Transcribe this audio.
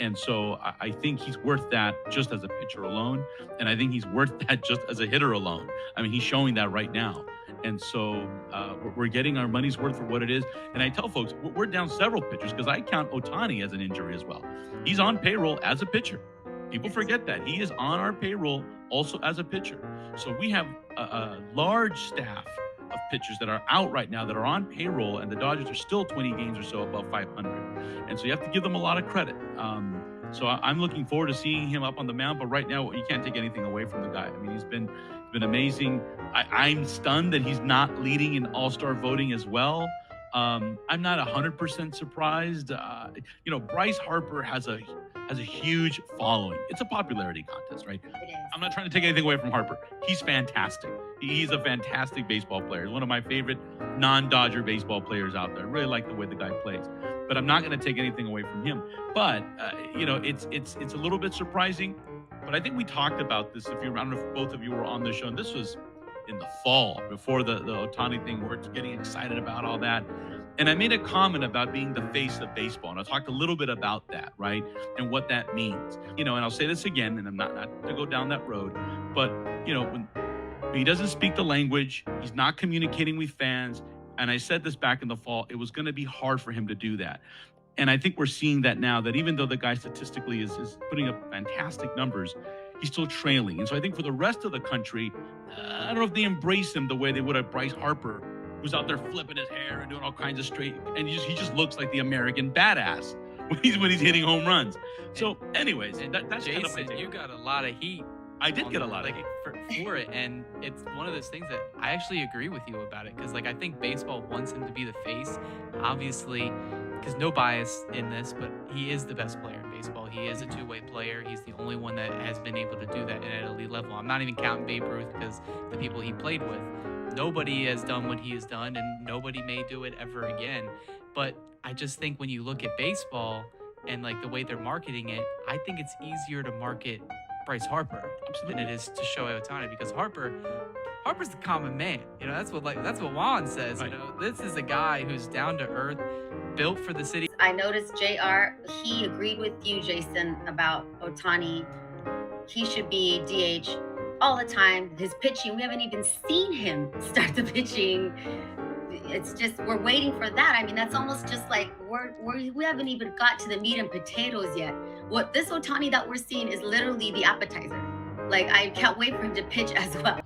And so I think he's worth that just as a pitcher alone. And I think he's worth that just as a hitter alone. I mean, he's showing that right now. And so we're getting our money's worth for what it is. And I tell folks, we're down several pitchers because I count Ohtani as an injury as well. He's on payroll as a pitcher. People forget that. He is on our payroll also as a pitcher. So we have a large staff of pitchers that are out right now that are on payroll, and the Dodgers are still 20 games or so above 500. And so you have to give them a lot of credit. So I'm looking forward to seeing him up on the mound, but right now you can't take anything away from the guy. I mean, he's been amazing. I'm stunned that he's not leading in all-star voting as well. I'm not 100% surprised. Bryce Harper has a huge following. It's a popularity contest, right? It is. I'm not trying to take anything away from Harper. He's fantastic. He's a fantastic baseball player. He's one of my favorite non-Dodger baseball players out there. I really like the way the guy plays. But I'm not going to take anything away from him. But it's a little bit surprising. But I think we talked about this. I don't know if both of you were on the show, and this was in the fall before the Ohtani thing. We're getting excited about all that. And I made a comment about being the face of baseball. And I talked a little bit about that, right? And what that means. And I'll say this again, and I'm not to go down that road, but, when he doesn't speak the language, he's not communicating with fans. And I said this back in the fall, it was going to be hard for him to do that. And I think we're seeing that now, that even though the guy statistically is putting up fantastic numbers, he's still trailing. And so I think for the rest of the country, I don't know if they embrace him the way they would have Bryce Harper, who's out there flipping his hair and doing all kinds of straight, and he just looks like the American badass when he's hitting home runs. So anyways, that's Jason, kind of my take. You got a lot of heat. I did get a lot of heat for it, and it's one of those things that I actually agree with you about it, because I think baseball wants him to be the face, obviously, because no bias in this, but he is the best player in baseball. He is a two-way player. He's the only one that has been able to do that at an elite level. I'm not even counting Babe Ruth, because the people he played with, nobody has done what he has done, and nobody may do it ever again. But I just think when you look at baseball and the way they're marketing it, I think it's easier to market Bryce Harper than it is to Shohei Ohtani, because Harper's the common man. That's what Juan says. Right. This is a guy who's down to earth, built for the city. I noticed JR, he agreed with you, Jason, about Ohtani. He should be DH all the time. His pitching, we haven't even seen him start the pitching. It's just, we're waiting for that. I mean, that's almost just like we haven't even got to the meat and potatoes yet. What this Ohtani that we're seeing is literally the appetizer. I can't wait for him to pitch as well.